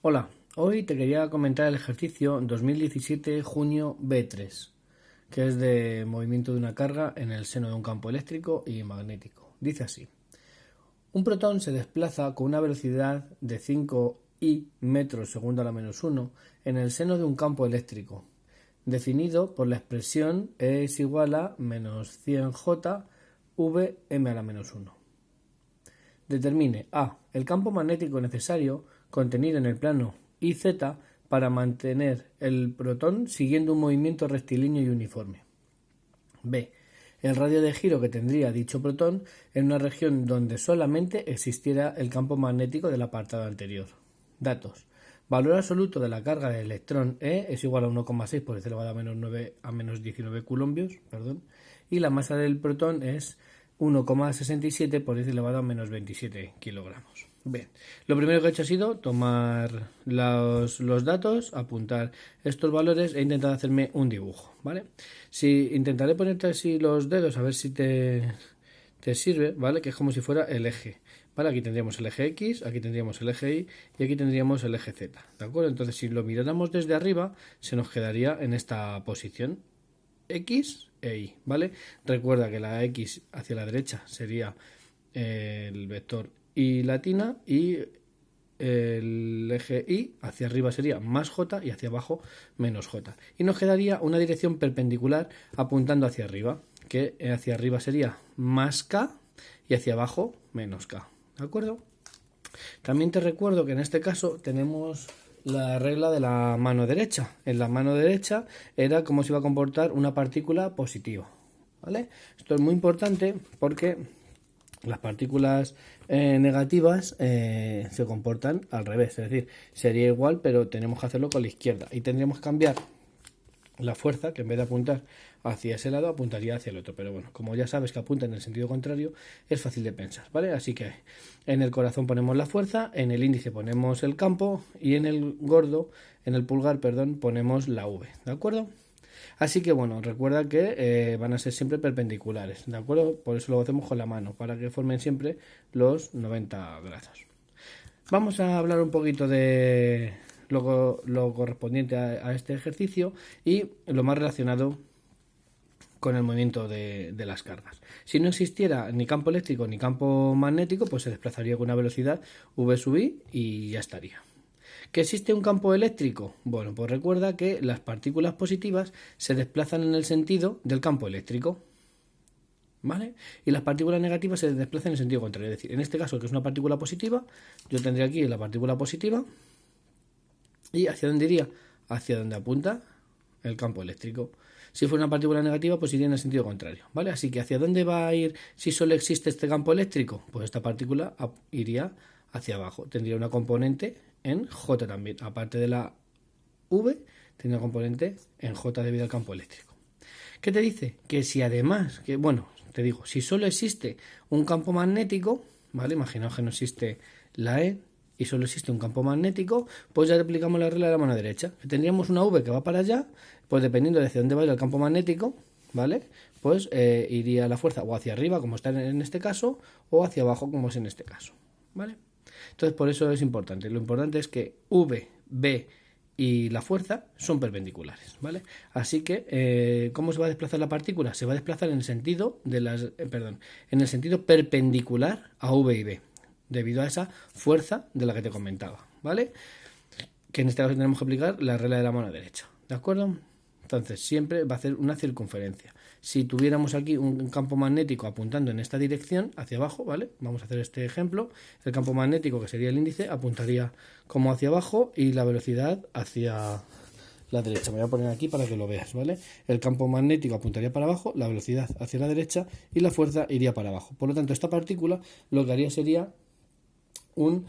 Hola, hoy te quería comentar el ejercicio 2017 junio B3, que es de movimiento de una carga en el seno de un campo eléctrico y magnético. Dice así: un protón se desplaza con una velocidad de 5i metros segundo a la menos 1 en el seno de un campo eléctrico, definido por la expresión E es igual a menos 100j v m a la menos 1. Determine a. el campo magnético necesario contenido en el plano IZ para mantener el protón siguiendo un movimiento rectilíneo y uniforme. B. el radio de giro que tendría dicho protón en una región donde solamente existiera el campo magnético del apartado anterior. Datos. Valor absoluto de la carga del electrón E es igual a 1,6 por 10 elevado a menos 9 a menos 19 coulombios, y la masa del protón es 1,67 por 10 elevado a menos 27 kilogramos. Bien, lo primero que he hecho ha sido tomar los datos, apuntar estos valores e intentar hacerme un dibujo, ¿vale? Intentaré ponerte así los dedos a ver si te sirve, ¿vale? Que es como si fuera el eje, ¿vale? Aquí tendríamos el eje X, aquí tendríamos el eje Y y aquí tendríamos el eje Z, ¿de acuerdo? Entonces, si lo miráramos desde arriba, se nos quedaría en esta posición. X e Y, ¿vale? Recuerda que la X hacia la derecha sería el vector Y latina y el eje Y hacia arriba sería más J y hacia abajo menos J. Y nos quedaría una dirección perpendicular apuntando hacia arriba, que hacia arriba sería más K y hacia abajo menos K, ¿de acuerdo? También te recuerdo que en este caso tenemos la regla de la mano derecha. En la mano derecha era cómo se iba a comportar una partícula positiva, ¿vale? Esto es muy importante porque las partículas negativas se comportan al revés, es decir, sería igual, pero tenemos que hacerlo con la izquierda y tendríamos que cambiar la fuerza, que en vez de apuntar hacia ese lado apuntaría hacia el otro, pero bueno, como ya sabes que apunta en el sentido contrario, es fácil de pensar, ¿vale? Así que en el corazón ponemos la fuerza, en el índice ponemos el campo y en el pulgar, ponemos la V, ¿de acuerdo? Así que bueno, recuerda que van a ser siempre perpendiculares, ¿de acuerdo? Por eso lo hacemos con la mano, para que formen siempre los 90 grados. Vamos a hablar un poquito de lo correspondiente a este ejercicio y lo más relacionado con el movimiento de las cargas. Si no existiera ni campo eléctrico ni campo magnético, pues se desplazaría con una velocidad v sub i y ya estaría. ¿Que existe un campo eléctrico? Bueno, pues recuerda que las partículas positivas se desplazan en el sentido del campo eléctrico, ¿vale? Y las partículas negativas se desplazan en el sentido contrario. Es decir, en este caso, que es una partícula positiva, yo tendría aquí la partícula positiva y ¿hacia dónde iría? Hacia donde apunta el campo eléctrico. Si fuera una partícula negativa, pues iría en el sentido contrario, ¿vale? Así que ¿hacia dónde va a ir si solo existe este campo eléctrico? Pues esta partícula iría hacia abajo. Tendría una componente en J también. Aparte de la V, tendría una componente en J debido al campo eléctrico. ¿Qué te dice? Que si además, te digo, si solo existe un campo magnético, ¿vale? Imaginaos que no existe la E y solo existe un campo magnético, pues ya aplicamos la regla de la mano derecha. Tendríamos una V que va para allá, pues dependiendo de hacia dónde vaya el campo magnético, ¿vale? Pues iría la fuerza o hacia arriba, como está en este caso, o hacia abajo, como es en este caso, ¿vale? Entonces, por eso es importante. Lo importante es que V, B y la fuerza son perpendiculares, ¿vale? Así que, ¿cómo se va a desplazar la partícula? Se va a desplazar en el sentido en el sentido perpendicular a V y B, debido a esa fuerza de la que te comentaba, ¿vale? Que en este caso tenemos que aplicar la regla de la mano derecha, ¿de acuerdo? Entonces siempre va a hacer una circunferencia. Si tuviéramos aquí un campo magnético apuntando en esta dirección, hacia abajo, ¿vale? Vamos a hacer este ejemplo. El campo magnético, que sería el índice, apuntaría como hacia abajo y la velocidad hacia la derecha. Me voy a poner aquí para que lo veas, ¿vale? El campo magnético apuntaría para abajo, la velocidad hacia la derecha y la fuerza iría para abajo. Por lo tanto, esta partícula lo que haría sería un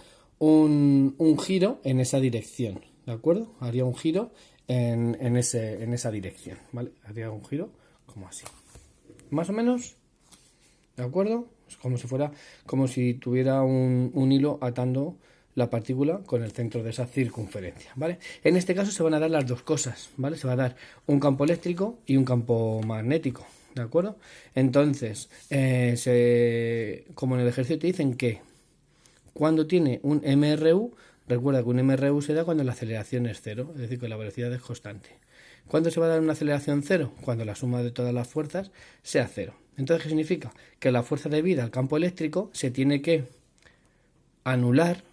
giro en esa dirección, ¿de acuerdo? Haría un giro en esa dirección, ¿vale? Haría un giro como así, más o menos, ¿de acuerdo? Es como si tuviera un hilo atando la partícula con el centro de esa circunferencia, ¿vale? En este caso se van a dar las dos cosas, ¿vale? Se va a dar un campo eléctrico y un campo magnético, ¿de acuerdo? Entonces, como en el ejercicio te dicen que cuando tiene un MRU, Recuerda que un MRU se da cuando la aceleración es cero, es decir, que la velocidad es constante. ¿Cuándo se va a dar una aceleración cero? Cuando la suma de todas las fuerzas sea cero. Entonces, ¿qué significa? Que la fuerza debida al campo eléctrico se tiene que anular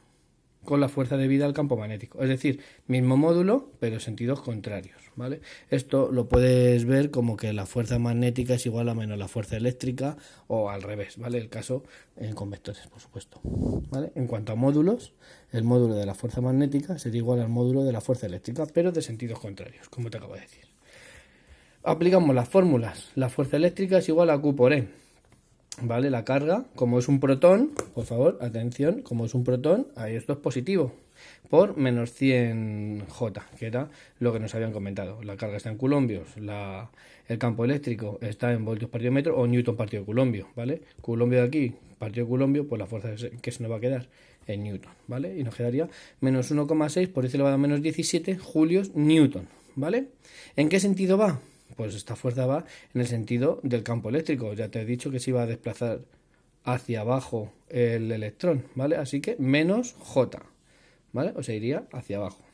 con la fuerza debida al campo magnético. Es decir, mismo módulo, pero sentidos contrarios, ¿vale? Esto lo puedes ver como que la fuerza magnética es igual a menos la fuerza eléctrica o al revés, ¿vale? El caso con vectores, por supuesto, ¿vale? En cuanto a módulos, el módulo de la fuerza magnética sería igual al módulo de la fuerza eléctrica, pero de sentidos contrarios, como te acabo de decir. Aplicamos las fórmulas. La fuerza eléctrica es igual a Q por E. ¿Vale? La carga, como es un protón, por favor, atención, como es un protón, ahí esto es positivo, por menos 100 J, que era lo que nos habían comentado. La carga está en coulombios, el campo eléctrico está en voltios partido metro o newton partido coulombio, ¿vale? Coulombio de aquí, partido coulombio, pues la fuerza que se nos va a quedar en newton, ¿vale? Y nos quedaría menos 1,6 por 10 elevado a menos 17 julios newton, ¿vale? ¿En qué sentido va? Pues esta fuerza va en el sentido del campo eléctrico. Ya te he dicho que se iba a desplazar hacia abajo el electrón, ¿vale? Así que menos J, ¿vale? O sea, iría hacia abajo.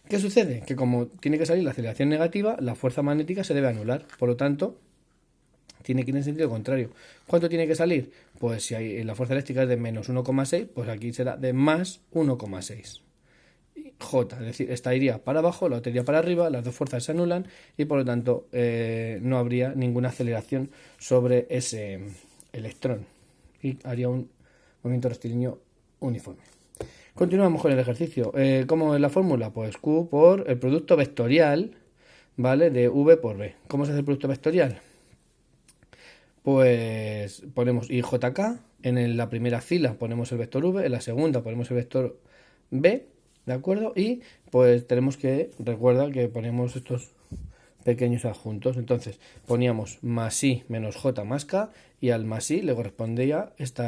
¿Qué sucede? Que como tiene que salir la aceleración negativa, la fuerza magnética se debe anular. Por lo tanto, tiene que ir en sentido contrario. ¿Cuánto tiene que salir? Pues si la fuerza eléctrica es de menos 1,6, pues aquí será de más 1,6. J, es decir, esta iría para abajo, la otra iría para arriba, las dos fuerzas se anulan y por lo tanto no habría ninguna aceleración sobre ese electrón y haría un movimiento rectilíneo uniforme. Continuamos con el ejercicio. ¿Cómo es la fórmula? Pues Q por el producto vectorial, ¿vale? De V por B. ¿Cómo se hace el producto vectorial? Pues ponemos IJK, en la primera fila ponemos el vector V, en la segunda ponemos el vector B, ¿de acuerdo? Y pues tenemos que, recuerda que ponemos estos pequeños adjuntos, entonces poníamos más I menos J más K y al más I le correspondía este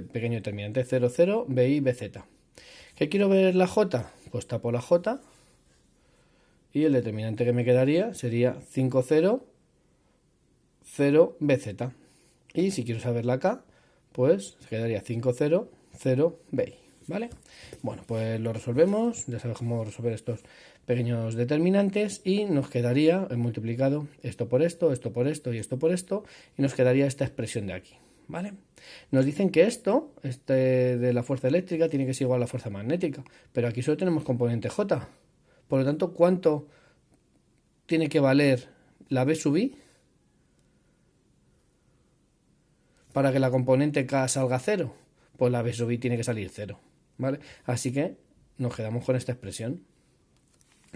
pequeño determinante 0, 0, BI, BZ. ¿Qué quiero ver la J? Pues tapo la J y el determinante que me quedaría sería 5, 0, 0, BZ. Y si quiero saber la K, pues quedaría 5, 0, 0, BI. ¿Vale? Bueno, pues lo resolvemos, ya sabes cómo resolver estos pequeños determinantes y nos quedaría multiplicado esto por esto, esto por esto y esto por esto y nos quedaría esta expresión de aquí, ¿vale? Nos dicen que esto, de la fuerza eléctrica, tiene que ser igual a la fuerza magnética, pero aquí solo tenemos componente J, por lo tanto, ¿cuánto tiene que valer la B sub I para que la componente K salga cero? Pues la B sub I tiene que salir cero. ¿Vale? Así que nos quedamos con esta expresión,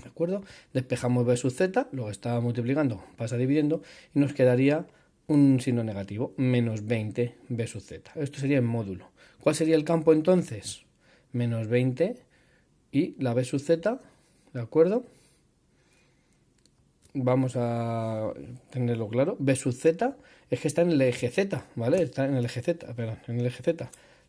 ¿de acuerdo? Despejamos B sub Z, lo que estaba multiplicando pasa dividiendo y nos quedaría un signo negativo, menos 20 B sub Z. Esto sería en módulo. ¿Cuál sería el campo entonces? Menos 20 y la B sub Z, ¿de acuerdo? Vamos a tenerlo claro. B sub Z es que está en el eje Z, ¿vale? Está en el eje Z, perdón, en el eje Z.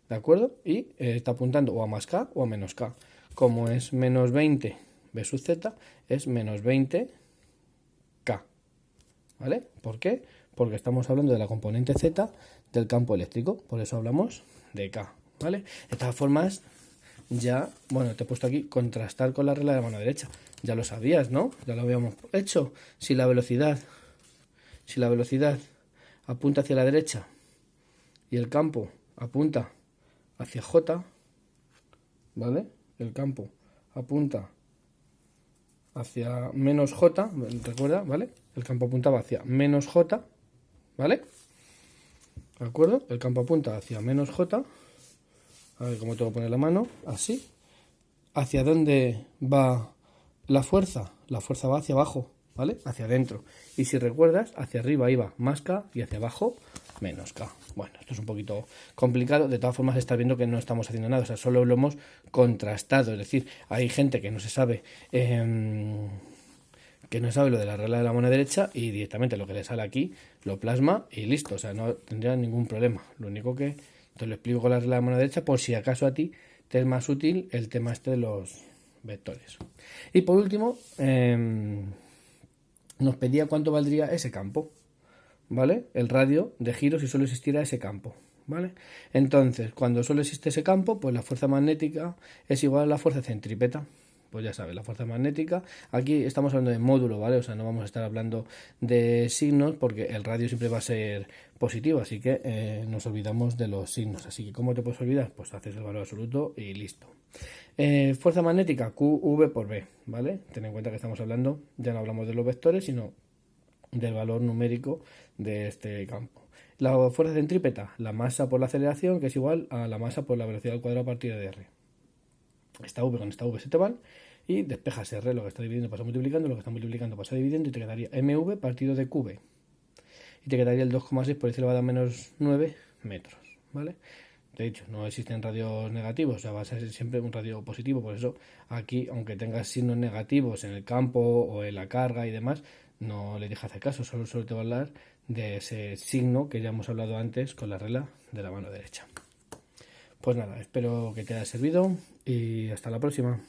¿De acuerdo? Y está apuntando o a más K o a menos K. Como es menos 20 B sub Z, es menos 20 K. ¿Vale? ¿Por qué? Porque estamos hablando de la componente Z del campo eléctrico. Por eso hablamos de K. ¿Vale? De todas formas, ya, bueno, te he puesto aquí contrastar con la regla de la mano derecha. Ya lo sabías, ¿no? Ya lo habíamos hecho. Si la velocidad apunta hacia la derecha y el campo apunta hacia J, ¿vale? El campo apunta hacia menos J, recuerda, ¿vale? El campo apuntaba hacia menos J, ¿vale? ¿De acuerdo? El campo apunta hacia menos J. A ver cómo tengo que poner la mano, así. ¿Hacia dónde va la fuerza? La fuerza va hacia abajo, ¿vale? Hacia adentro. Y si recuerdas, hacia arriba iba más K y hacia abajo menos K. Bueno, esto es un poquito complicado. De todas formas, estás viendo que no estamos haciendo nada. O sea, solo lo hemos contrastado. Es decir, hay gente que no se sabe lo de la regla de la mano derecha y directamente lo que le sale aquí lo plasma y listo. O sea, no tendría ningún problema. Lo único que te lo explico con la regla de la mano derecha por si acaso a ti te es más útil el tema este de los vectores. Y por último, nos pedía cuánto valdría ese campo, ¿vale? El radio de giro si solo existiera ese campo, ¿vale? Entonces, cuando solo existe ese campo, pues la fuerza magnética es igual a la fuerza centrípeta. Pues ya sabes, la fuerza magnética. Aquí estamos hablando de módulo, ¿vale? O sea, no vamos a estar hablando de signos porque el radio siempre va a ser positivo, así que nos olvidamos de los signos. Así que, ¿cómo te puedes olvidar? Pues haces el valor absoluto y listo. Fuerza magnética, QV por B, ¿vale? Ten en cuenta que estamos hablando, ya no hablamos de los vectores, sino del valor numérico de este campo. La fuerza centrípeta, la masa por la aceleración, que es igual a la masa por la velocidad al cuadrado a partir de R. Esta V con esta V se te van y despejas R, lo que está dividiendo pasa multiplicando, lo que está multiplicando pasa dividiendo y te quedaría MV partido de QV. Y te quedaría el 2,6 por 10 elevado a menos 9 metros, ¿vale? De hecho, no existen radios negativos, o sea, va a ser siempre un radio positivo, por eso aquí, aunque tengas signos negativos en el campo o en la carga y demás, no le dejes hacer caso, solo te va a hablar de ese signo que ya hemos hablado antes con la regla de la mano derecha. Pues nada, espero que te haya servido y hasta la próxima.